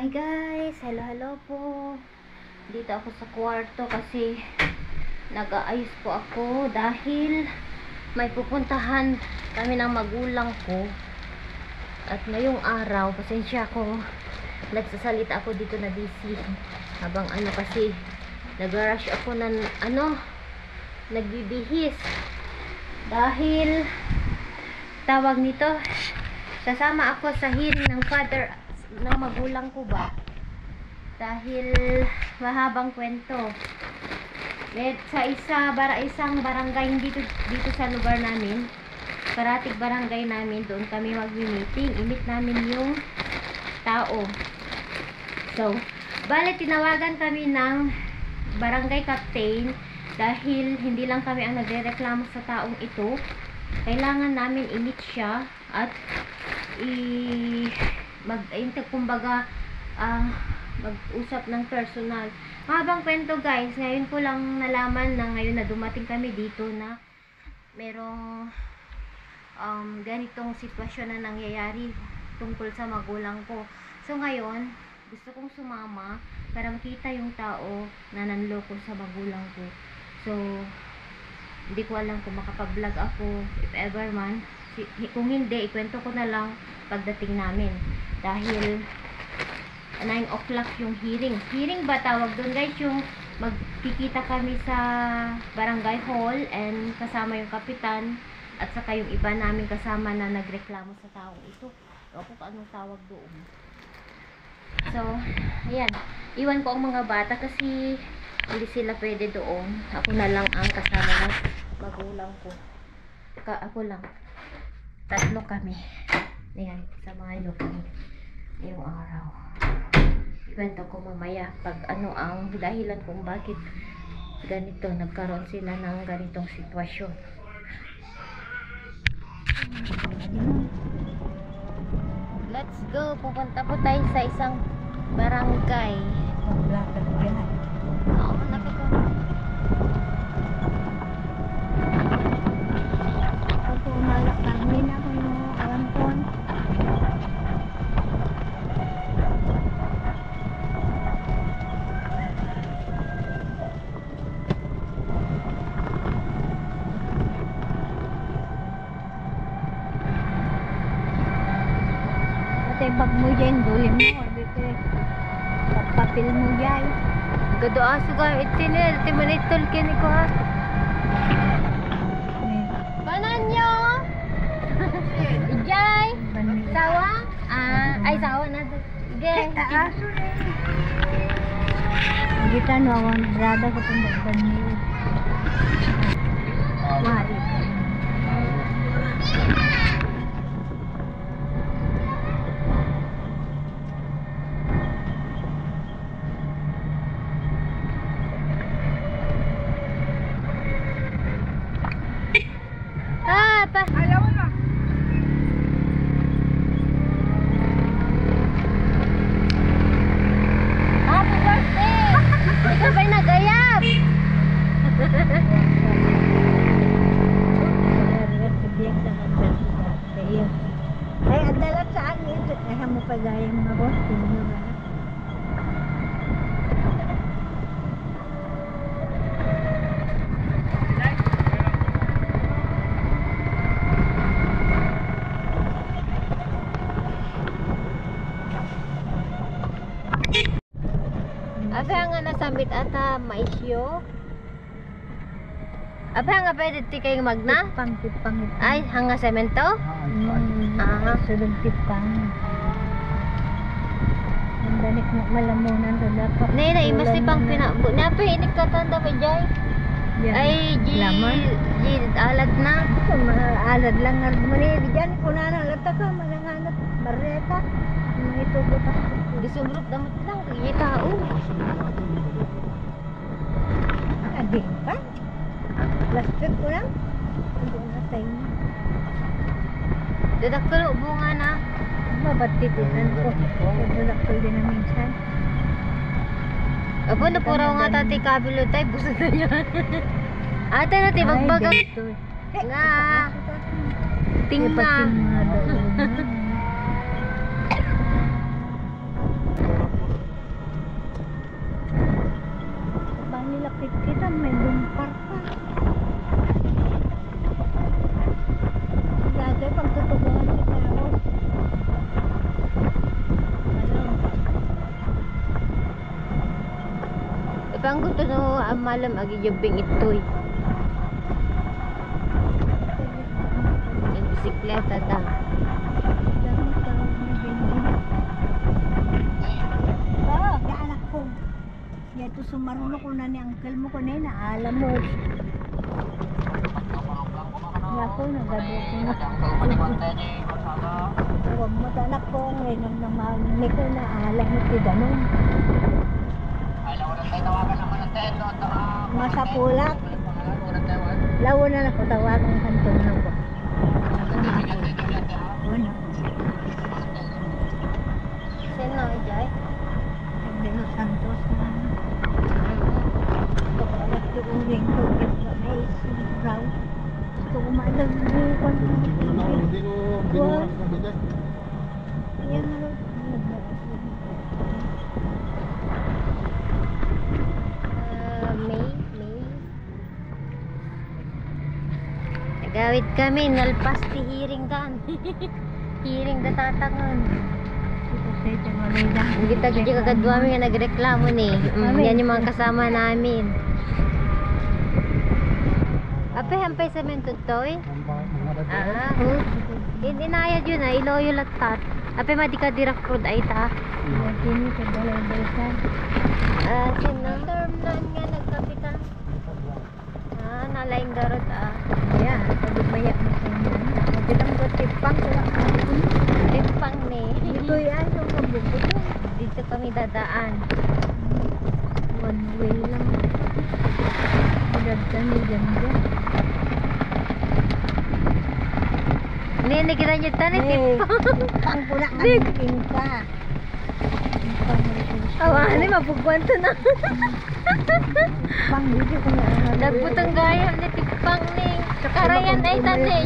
Hi guys! Hello po. Dito ako sa kwarto kasi nag-aayos po ako dahil may pupuntahan kami ng magulang ko. At ngayong araw, pasensya ako, nagsasalita ako dito na busy. Habang kasi nag-rush ako ng nagbibihis. Dahil tawag nito, sasama ako sa hearing ng father ng magulang ko ba, dahil mahabang kwento. Sa isang barangay dito sa lugar namin, Karatig barangay namin, doon kami mag-meeting. Imit namin yung tao. So, bale tinawagan kami ng barangay captain dahil hindi lang kami ang nagrereklamo sa taong ito. Kailangan namin imit siya at mag-usap ng personal. Mahabang kwento guys, ngayon ko lang nalaman na ngayon na dumating kami dito na merong ganitong sitwasyon na nangyayari tungkol sa magulang ko. So ngayon, gusto kong sumama para makita yung tao na nanloko sa magulang ko. So, hindi ko alam kung makapag-vlog ako, if ever man. Kung hindi, ikwento ko na lang pagdating namin. Dahil 9 o'clock yung hearing. Hearing ba tawag doon guys? Yung magkikita kami sa barangay hall and kasama yung kapitan at saka yung iba namin kasama na nagreklamo sa taong ito. O kung anong tawag doon. So, ayan. Iwan ko ang mga bata kasi hindi sila pwede doon. Ako na lang ang kasama ng magulang ko. Ako lang. Tatlo kami. Ayan, samahan nyo kami ngayong araw. Ikwento ko mamaya pag ang dahilan kung bakit ganito, nagkaroon sila ng ganitong sitwasyon. Let's go. Pupunta po tayo sa isang barangay. Oo, malapit ko. Ako umalak kami na ako yung awampon. Pati bag mo dyan, duli mo. Pagpapil mo dyan. Gado aso ka itinil. Timanitol kini ko ha. Banan nyo! Ijay! Sawa? Ay sawa na. Sige. Kita no, awang nagrada ko itong bagbanyo. Wari. Pa. Ayaw na. Happy birthday! Ikaw ba'y nagayap? Ay, adalat sa akin. Kaya mo pa gayang mga boss. Apa nga nasambit ata maisyo? Apa nga pwede ti kay magna? Tipang. Ay, hanga semento? Sulong tipang. Ang danik mo malamunan sa dapat. Nay, imas tipang pinabu. Napa inik katanda ba jay? Ay, alad na. Alad lang nga mani diyan ko na nalata ka mananganat bareta. Ito buta. Gisumrok damat lang kay tao. Adi pa. Plastic ko lang. Hindi na tayo. Dadakkel bunga na. Mabatitan ko. Dadakkel din na minsan. Abo na puraw nga tati kabilo tay busog na yan. Ate na ti bagbagang nga. Tingna. nila kita, may lumpar pa. Dati pagtutubuhan kita ako. Ano? Ibang gusto no malam agi jubing itoy. Yung bisikleta ta. Anak ko. Yato sumaruno ko na ni uncle mo ko na yun, alam mo. Ako, nagabot ko na. Huwag mo anak ko, ngayon namamalik ko na alam mo ti ganun. Masapulak. Lawo na ako tawagan ng kanton na ko. Ano? Sino Jay? De los Santos na. Anak ko uling ko na may raw. Gusto ko malagbukan. Hindi ko binuhat ng bigat. Yan na. May. Nagawid kami, nalpas ti hiring kan. Hiring da tatangon. Hindi tagi kagadwa nga nagreklamo ni. Yan yung mga kasama namin. Ape, hampay semento to eh. Inayad yun ah, iloyo latat. Ape, madika dirak road ay ta. Ini sa balay-balay. Sino? Term na nga nagkapitan. Nalaing garot ah. Ayan, pagubaya mo sa inyo. Pagkitang ko tipang ko. Timpang ni. Ito yan yung kabubuto. Dito kami dadaan. One way lang. Dadaan ni dyan. Hindi kita nyo tanit. Ang pula nga ng ka. Awan, mapugwan to na. Pang video ko na. Nagbutang gayam ni Tipang ni. Karayan ay tante.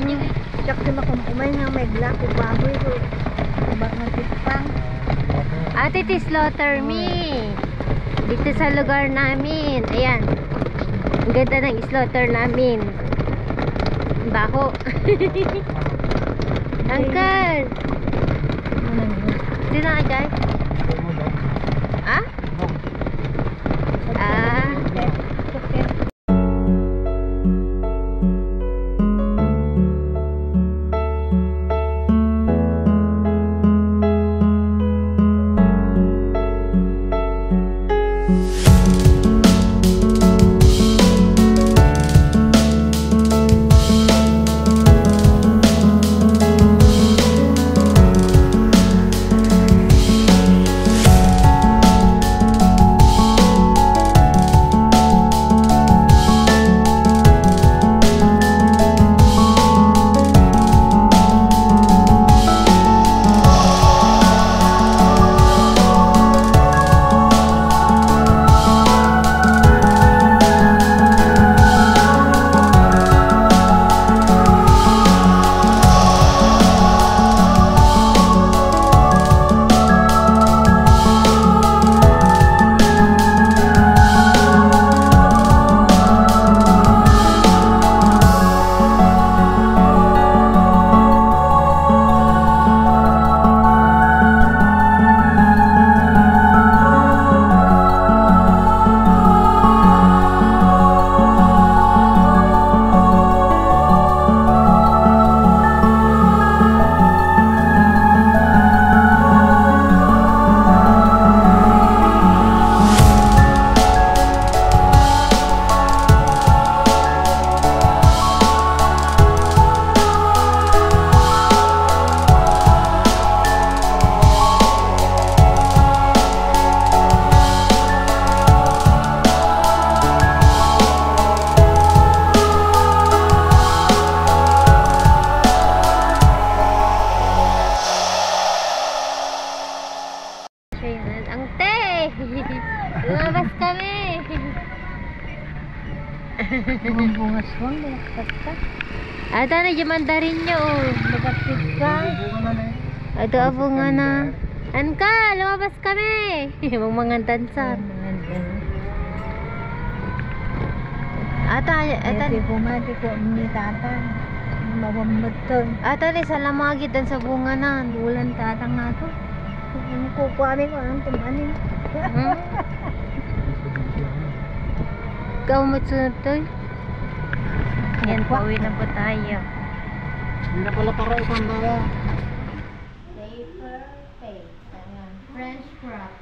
Siyak si makumumay nga may black o baboy ko. Bak nga tipang. Ate, slaughter me. Dito sa lugar namin. Ayan. Ang ganda ng slaughter namin. Baho. Uncle. Sino ka dyan? Ah? Ah. Lumabas kami. Bunga-bunga swang, nakakata. Ada na yung mandarin nyo. Magapit ka. Ito abong nga na. Anka, lumabas kami. Mga tansan. Ata Ito bumati ko ni tata. Mawambaton. ri salamagi dan sa bunga nan. Bulan tata nga to. Kung kukuhanin ko ang tumanin. Hmm? Ikaw matsunod to. Yan, pauwi na po tayo. Hindi na pala para isang daya. Paper face. Ayan. French crop.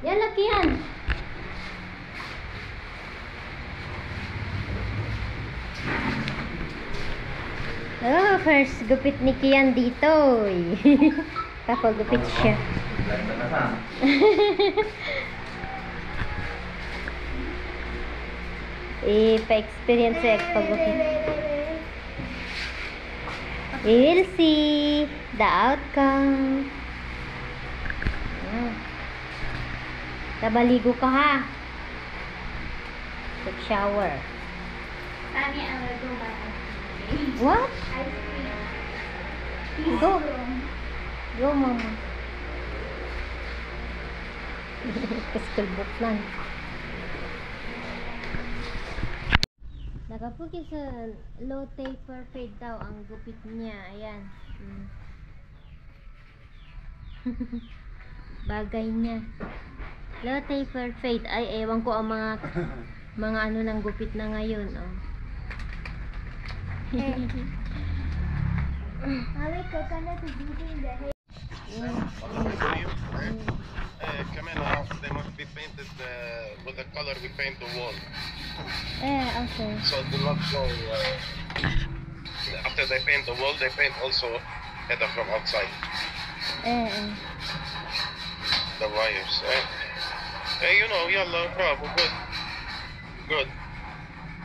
Yan, laki yan. Oh, first gupit ni Kian dito. Kapagupit siya. Pa-experience sa pagupit. We will see the outcome. Tabaligo ka ha. Take shower. Tani ang nagumba. What? Go. Go, mama. School book lang. Nakapugi sa low taper fade daw ang gupit niya. Ayan. Bagay niya. Low taper fade. Ay, ewan ko ang mga ano ng gupit na ngayon. Oh. Mami, coconut is eating the hay. Camilla, they must be painted with the color we paint the wall. Okay. So do not go. After they paint the wall, they paint also header from outside. The wires. You know, yellow, bravo, good. Good.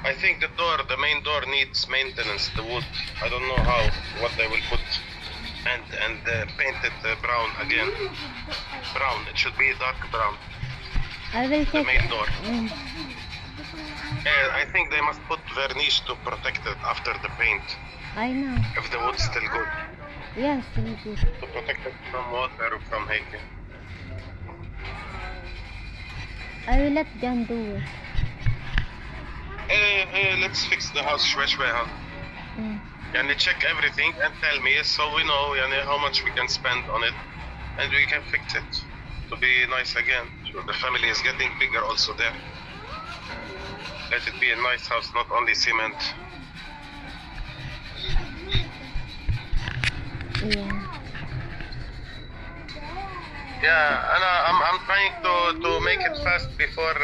I think the main door needs maintenance, the wood. I don't know what they will put. And paint it brown again. Brown, it should be dark brown. I will The check. main door. I think they must put varnish to protect it after the paint. I know. If the wood's still good. Yes, it is. To protect it from water or from heat. I will let Jan do it. Let's fix the house شوي شوي ها. يعني check everything and tell me so we know يعني how much we can spend on it and we can fix it to be nice again. So the family is getting bigger also there. Let it be a nice house, not only cement. Yeah. I'm trying to make it fast before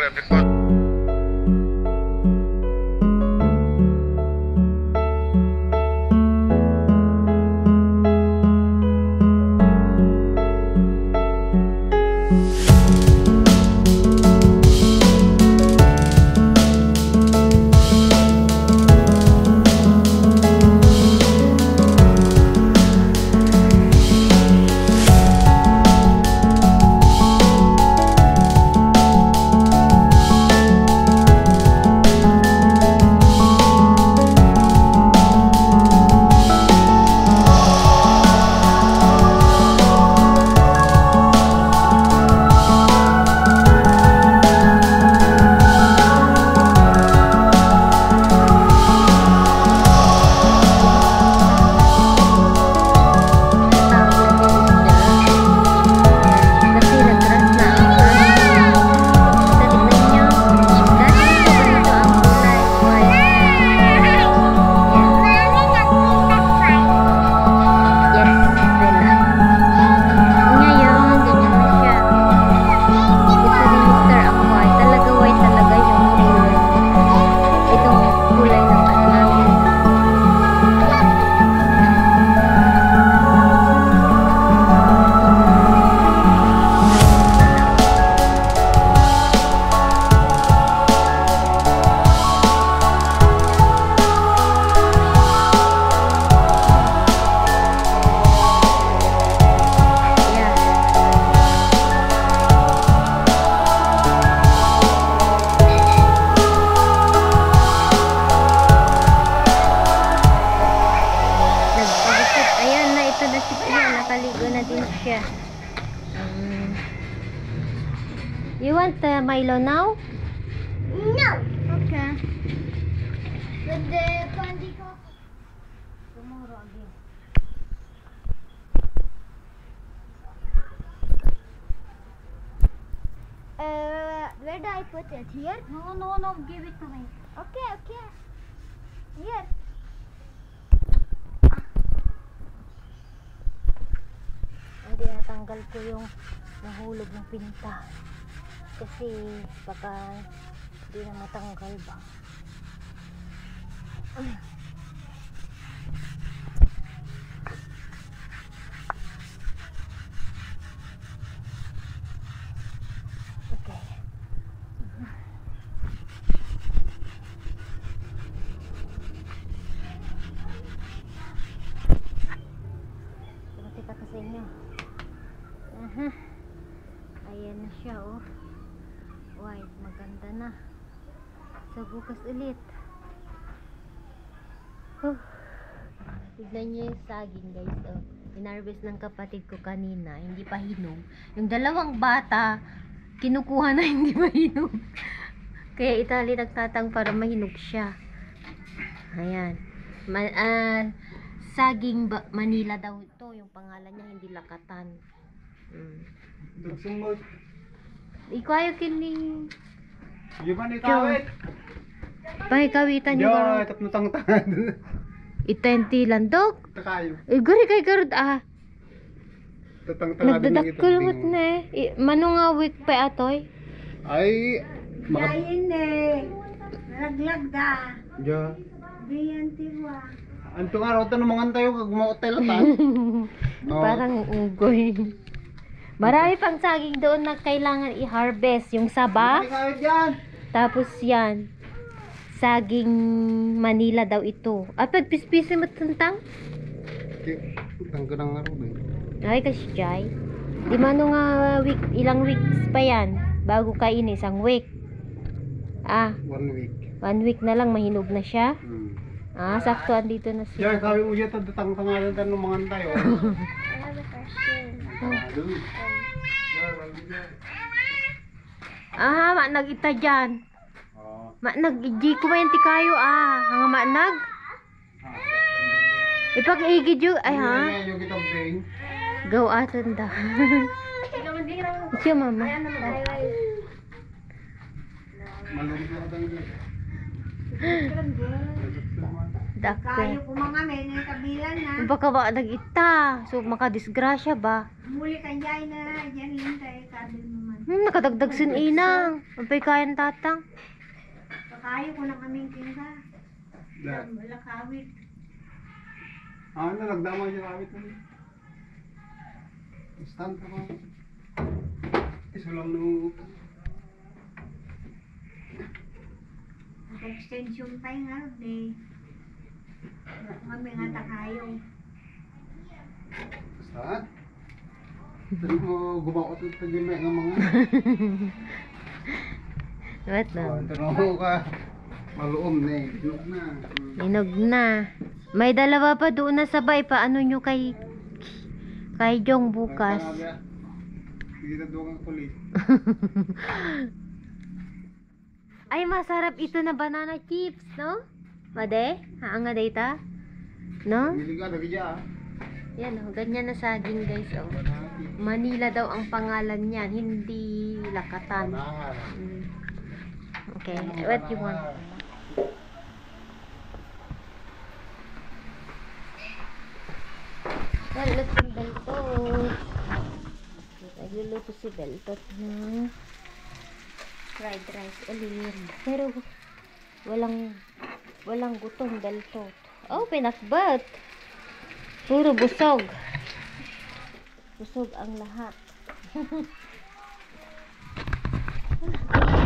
You want Milo now? No. Okay. But the candy ko. Tomorrow again. Where do I put it? Here? No, give it to me. Okay. Here. Hindi, natanggal ko yung nahulog ng pinta. Kasi baka hindi na matanggal ba. Okay. Tika ka sa inyo. Aha. Ayan na siya, oh. White, maganda na. So, bukas ulit. Tignan niyo yung saging, guys, oh. Inarvest ng kapatid ko kanina, hindi pa hinog. Yung dalawang bata, kinukuha na hindi pa hinog. Kaya itali nagtatang para mahinog siya. Ayan. Saging Manila daw ito, yung pangalan niya, hindi Lakatan. Dagsong Ikaw ayaw kini Gimana ikawit? pahikawitan niyo Yo, ba? itap na tangan. Itenti landok. Takayo. Guri kay garud Tatang tangan nagdadakkulot na eh. Mano nga week pa atoy? Ay, Kain eh. Laglag da. Ja. Diyan tiwa. Anto nga raw tanong mga tayo kag mga hotel atan. Parang ugoy. Marami pang saging doon na kailangan i-harvest. Yung saba, Ikawit yan. tapos yan. Saging Manila daw ito. Pagpispisi mo tantang? Tangka nang araw eh. Ay, kasi Jai. Di mano nga ilang weeks pa yan bago kainin, isang week. 1 week. 1 week na lang mahinog na siya. Sakto andito na Ja, siya. kawin mo siya tatang tangan tanong mga tayo. I have a question. Nagita dyan. Nag-igi ko mayanti kayo Nga manag. Ipag-igid yung, Yung kitang ping. Go atin da. Siya mama. Malungkot na tayo. Dako. Kayo ko mga men ng kabilan na. Baka ba nag-ita? So makadisgrasya ba? Muli kan jay na diyan hintay kabil mo man. Nakadagdag sin inang. Ampay kayan tatang. Kayo ko na kaming kinsa. Da. Wala kawit. Nagdamay siya kawit mo. Stand ka ba? Isulang no. Extension pa nga de. Kami nga takayo. Stand? Dali mo gumaot ito din may nga mga. What na? Tanong ka. Maluom na eh. Hinog na. Hinog na. May dalawa pa doon na sabay. Paano nyo kay Jong bukas? Hindi na doon ang kulit. Ay, masarap ito na banana chips, no? Made? Haanga data? No? Hindi ka, lagi dyan. Yan, ganyan na saging, guys, oh. Manila daw ang pangalan niyan, hindi Lakatan. Okay, what you want? Nagluluto si Beltot. Nagluluto si Beltot ng fried rice ulit. Pero walang gutom Beltot. Oh, pinakbat. Puro busog. Busog ang lahat.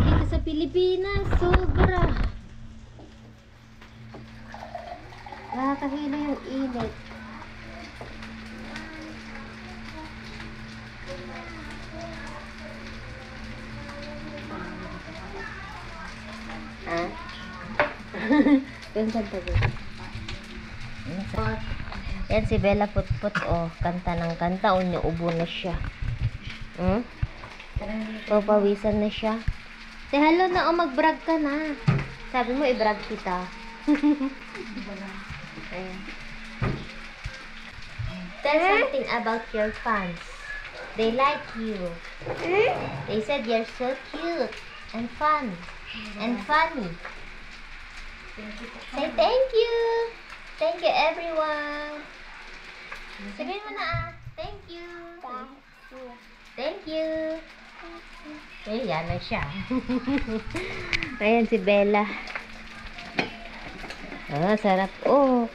Dito sa Pilipinas, sobra. Nakakahilo yung init. Yung kanta ko. Yan si Bella Putput, oh. Kanta ng kanta. Ubo na siya. Papawisan na siya. Say hello na, oh. Mag-brag ka na. Sabi mo, i-brag kita. Ayan. Tell something about your fans. They like you. They said you're so cute and fun and funny. Say thank you. Thank you everyone. Sabihin mo na thank you. Thank you. Eh, yan na siya. Ayan si Bella. Ah, sarap. Oh.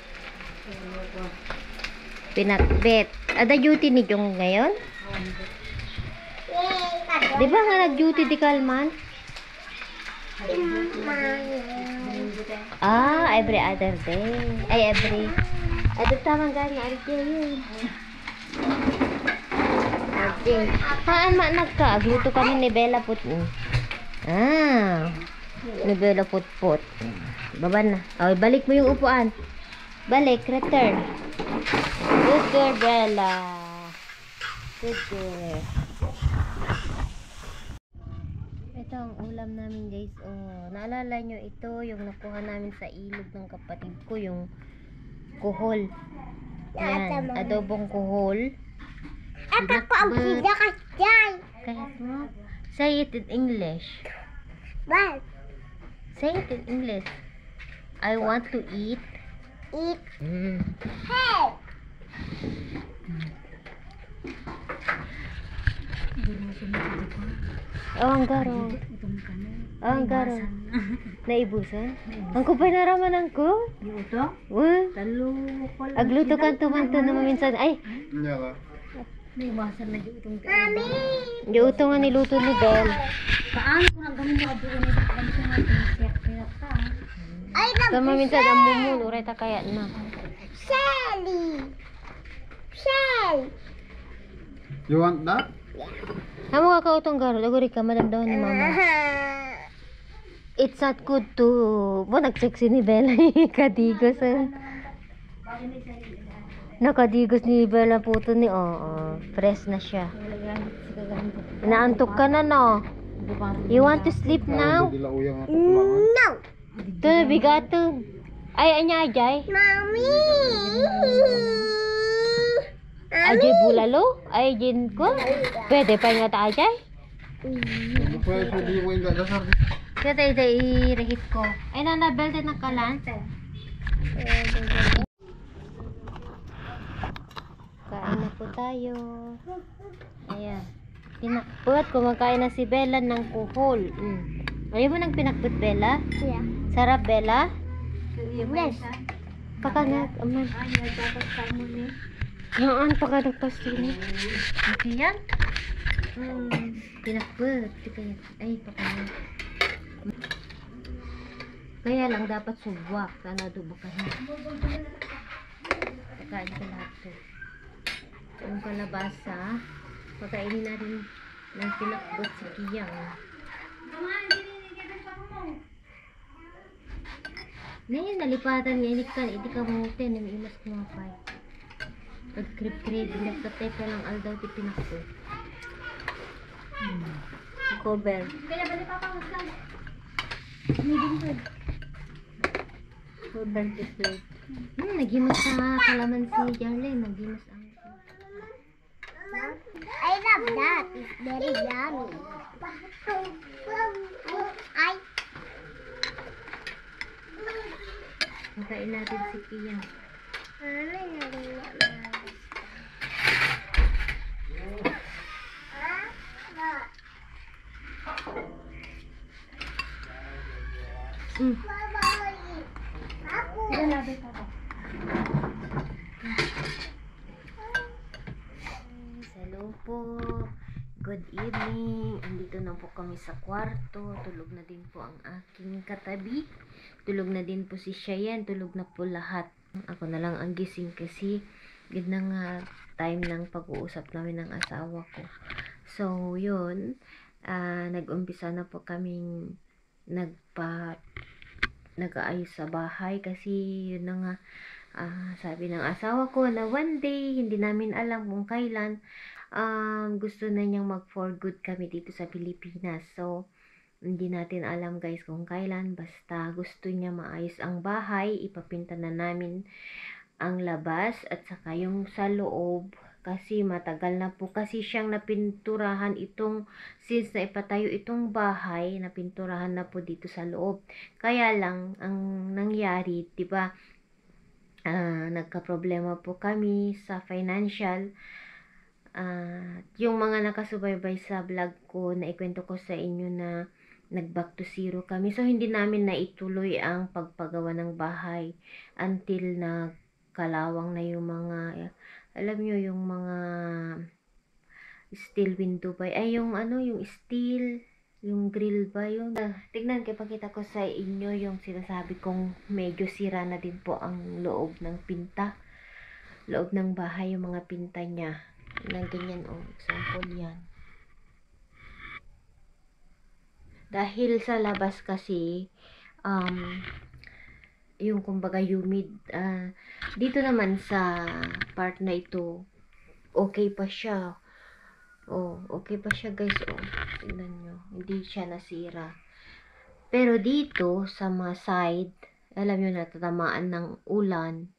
Pinakbet. Ada duty ni Jong ngayon? Di ba nga nag-duty di Kalman? Ah, every other day. Ay, every tamang gani. RJ yun. RJ. Haan ma nagka. Agluto kami ni Bella Put. Ah. Ni Bella Put. Baba na. Okay, balik mo yung upuan. Balik, return. Good girl, Bella. Good girl. Ito ang ulam namin, guys. Oh, naalala nyo, ito yung nakuha namin sa ilog ng kapatid ko, yung kuhol. Yan, adobong kuhol. Ako ang pinakasyan. Kahit mo, say it in English. Well, Say it in English. I want to eat. eat. Hey! Oh, ang garo. Oh, ang garo. Naibusan? Ang kupay naraman ko. Ito? Talo ko lang. Agluto ka tumanto naman minsan. Ay, Iya lah. May iwasan na yung itong di uto nga niluto ni Bel. Paano ko nang gamin yung abuo nito? Kami ko nga pinasiyak ka. I love Tama minsan ang mumul. Uray ta kaya na. Shelly. Shell. You want that? Hamo ka kautong garo. Laguri ka, madam daw ni mama. It's not good to... Bo, nag-sexy ni Bella. Kadigos. Nakadigos ni Bella puto ni... Oo, fresh na siya. Inaantok ka na, no? You want to sleep now? Hindi lang uyang ako kulangan. No. Ito na bigato. Ay, anya, Ajay. Mommy. Ajay bulalo? Ay, Jin ko? Pwede pa nga ta, Ajay? Pwede sa di mo yung dasar. Kaya tayo i-rehit ko. Ay, nanabel din ng kalan. Kain na po tayo. Ayan. Pinakput. Kumakain na si Bella ng kuhol. Ayaw mo nang pinakput, Bella? Yeah. Sarap, Bella? Yes. Pakangat. Aman. Yaan, pakanagpas din. Okay yan? Pinakput. Ay, pakangat. Kaya lang dapat subwak. Sana dubakan na. Pagkain ko lahat to. Yung kalabasa, pagkainin na rin ng pinakbot si Kiyang. Ngayon, nalipatan nga, hindi ka mahutin, yung imas kumapay. Pag-crib-crib, nagkatay ka ng aldaw ti pinakbot. Cover. Kaya bali papangusgan. Cover to plate. Nagimas sa kalaman si Jarlene, nagimas ang... I love that. It's very yummy. I Makain natin si Kiyang. Hello po. Good evening. Andito na po kami sa kwarto. Tulog na din po ang aking katabi. Tulog na din po si Cheyenne. Tulog na po lahat. Ako na lang ang gising kasi good na nga time ng pag-uusap namin ng asawa ko. So, yun. Nag-umpisa na po kaming nag-aayos sa bahay kasi yun na nga sabi ng asawa ko na one day, hindi namin alam kung kailan, gusto na niyang mag for good kami dito sa Pilipinas. So, Hindi natin alam guys kung kailan, basta gusto niya maayos ang bahay, ipapinta na namin ang labas at saka yung sa loob kasi matagal na po kasi siyang napinturahan since na ipatayo itong bahay, napinturahan na po dito sa loob. Kaya lang ang nangyari, 'di ba? Nagka-problema po kami sa financial. Yung mga nakasubaybay sa vlog ko, na ikwento ko sa inyo na nag-back to zero kami. So, hindi namin naituloy ang pagpagawa ng bahay until kalawang na yung mga, alam nyo, yung mga steel window ba? Ay, yung yung steel, yung grill ba yun? Tignan, pakita ko sa inyo yung sinasabi kong medyo sira na din po ang loob ng pinta. Loob ng bahay, yung mga pinta niya. Tignan, ganyan, example yan. Dahil sa labas kasi, yung kumbaga humid, dito naman sa part na ito, okay pa siya. Okay pa siya guys, tignan nyo, hindi siya nasira. Pero dito, sa mga side, alam nyo, natatamaan ng ulan,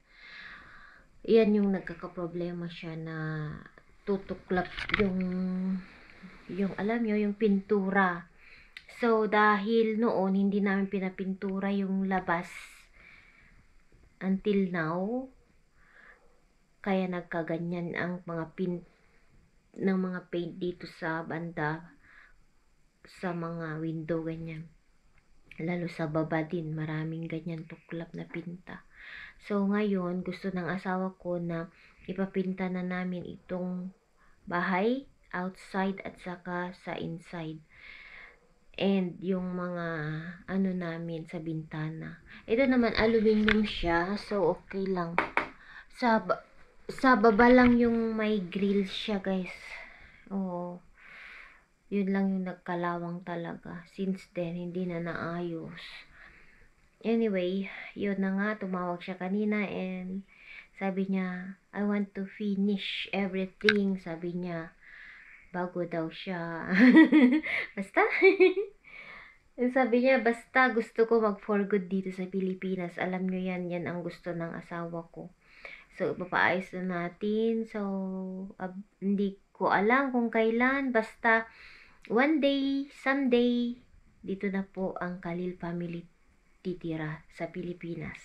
yan yung nagkakaproblema siya na tutuklap yung alam nyo, yung pintura. So, dahil noon, hindi namin pinapintura yung labas until now, kaya nagkaganyan ang mga ng mga paint dito sa banda, sa mga window, ganyan. Lalo sa baba din, maraming ganyan tuklap na pinta. So, ngayon, gusto ng asawa ko na ipapinta na namin itong bahay, outside at saka sa inside. And yung mga namin sa bintana. Ito naman aluminum siya, so okay lang. Sa baba lang yung may grill siya, guys. Yun lang yung nagkalawang talaga. Since then, hindi na naayos. Anyway, yun na nga, tumawag siya kanina and sabi niya, I want to finish everything, sabi niya. Bago daw siya. Basta. Sabi niya, basta gusto ko mag for good dito sa Pilipinas. Alam nyo yan ang gusto ng asawa ko. So, ipapaayos na natin. So, hindi ko alam kung kailan. Basta, one day, someday, dito na po ang Khalil family titira sa Pilipinas.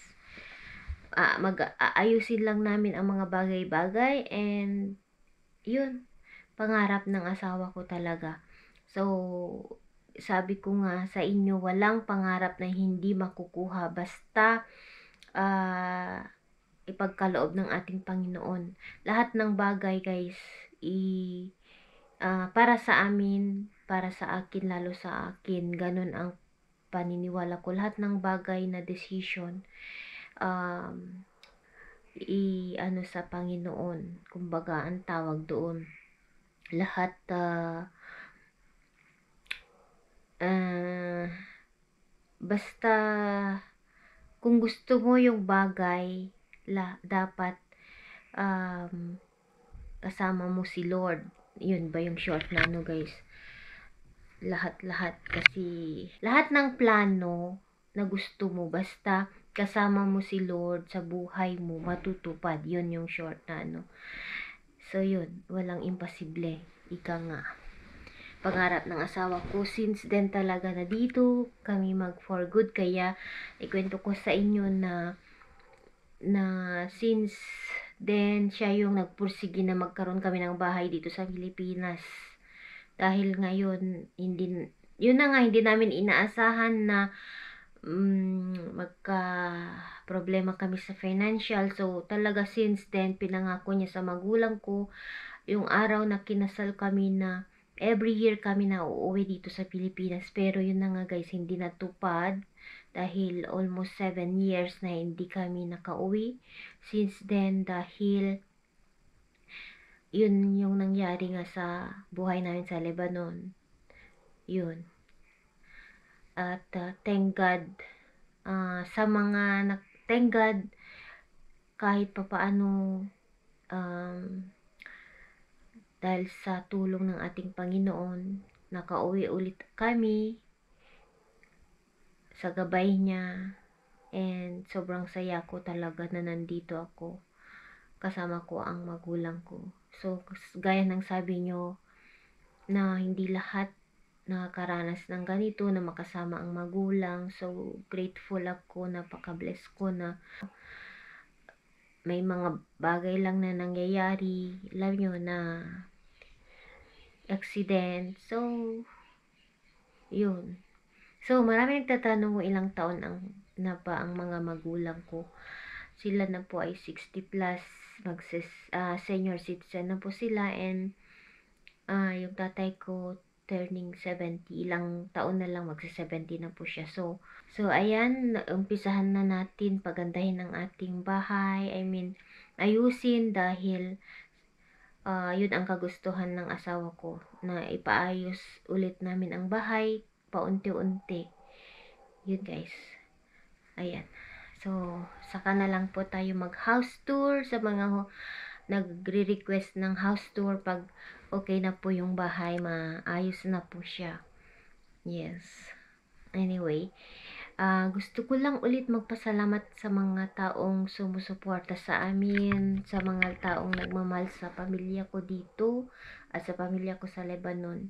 Ayusin lang namin ang mga bagay-bagay and yun, pangarap ng asawa ko talaga. So, sabi ko nga sa inyo, walang pangarap na hindi makukuha basta ipagkaloob ng ating Panginoon. Lahat ng bagay guys, para sa amin, para sa akin, lalo sa akin, ganun ang paniniwala ko. Lahat ng bagay na decision, sa Panginoon. Kumbaga, ang tawag doon. Lahat, basta, kung gusto mo yung bagay, dapat, kasama mo si Lord. Yun ba yung short na guys? Lahat kasi, lahat ng plano na gusto mo, basta kasama mo si Lord sa buhay mo, matutupad. Yun yung short na So yun, walang imposible. Ika nga. Pangarap ng asawa ko, since then talaga na dito kami mag for good. Kaya ikwento ko sa inyo na since then siya yung nagpursige na magkaroon kami ng bahay dito sa Pilipinas. Dahil ngayon, yun na nga, hindi namin inaasahan na magka-problema kami sa financial. So, talaga since then, pinangako niya sa magulang ko, yung araw na kinasal kami na every year kami na uuwi dito sa Pilipinas. Pero yun na nga guys, hindi natupad. Dahil almost 7 years na hindi kami nakauwi. Since then, dahil yun yung nangyari nga sa buhay namin sa Lebanon. Yun. At thank God, thank God, kahit papaano, dahil sa tulong ng ating Panginoon, nakauwi ulit kami. sa gabay niya. And sobrang saya ko talaga na nandito ako. Kasama ko ang magulang ko. So, gaya ng sabi nyo, na hindi lahat nakakaranas ng ganito, na makasama ang magulang. So, grateful ako, napaka-bless ko na may mga bagay lang na nangyayari. Alam nyo na accident. So, yun. So, marami nagtatanong kung ilang taon na pa ang mga magulang ko. Sila na po ay 60 plus, senior citizen na po sila, and yung tatay ko turning 70, ilang taon na lang magsa-70 na po siya. So ayan, umpisahan na natin pagandahin ang ating bahay. I mean, ayusin, dahil yun ang kagustuhan ng asawa ko, na ipaayos ulit namin ang bahay paunti-unti. Yun guys. Ayan. So, saka na lang po tayo mag-house tour sa mga nagre-request ng house tour. Pag okay na po yung bahay, maayos na po siya. Yes. Anyway, gusto ko lang ulit magpasalamat sa mga taong sumusuporta sa amin, sa mga taong nagmamahal sa pamilya ko dito at sa pamilya ko sa Lebanon.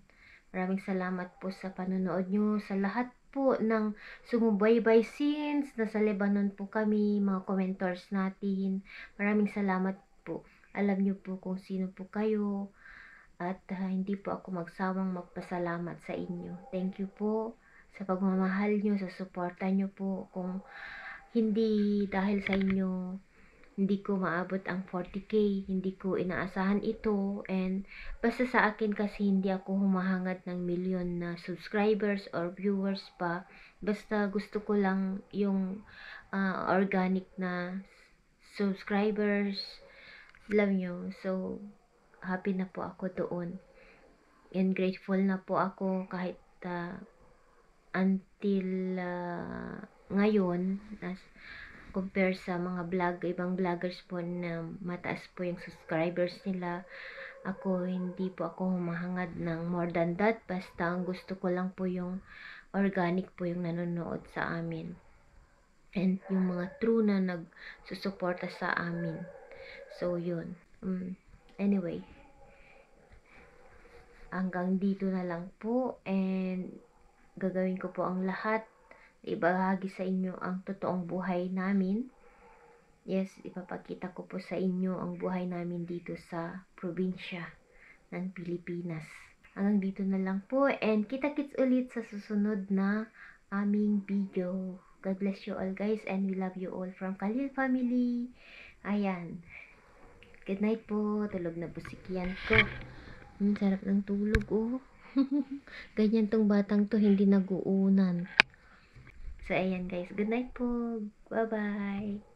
Maraming salamat po sa panonood nyo, sa lahat po ng sumubaybay since nasa Lebanon po kami, mga commenters natin. Maraming salamat po. Alam nyo po kung sino po kayo, at hindi po ako magsawang magpasalamat sa inyo. Thank you po sa pagmamahal nyo, sa suporta nyo po. Kung hindi dahil sa inyo, hindi ko maabot ang 40k, hindi ko inaasahan ito. And basta sa akin kasi hindi ako humahangad ng milyon na subscribers or viewers pa. Basta gusto ko lang yung organic na subscribers. Alam nyo, so happy na po ako doon. And grateful na po ako kahit until ngayon, as compare sa mga ibang vloggers po na mataas po yung subscribers nila. Ako, hindi po ako humahangad ng more than that. Basta ang gusto ko lang po yung organic po yung nanonood sa amin. And yung mga true na nagsusuporta sa amin. So, yun. Anyway, hanggang dito na lang po. And gagawin ko po ang lahat, ibahagi sa inyo ang totoong buhay namin. Yes, ipapakita ko po sa inyo ang buhay namin dito sa probinsya ng Pilipinas. Hanggang dito na lang po, and kita-kits ulit sa susunod na aming video. God bless you all guys, and we love you all from Khalil family. Ayan. Good night po. Tulog na po si Kian ko. Sarap ng tulog, oh. Ganyan tong batang to, hindi nag-uunan. So, ayan guys. Good night po. Bye-bye.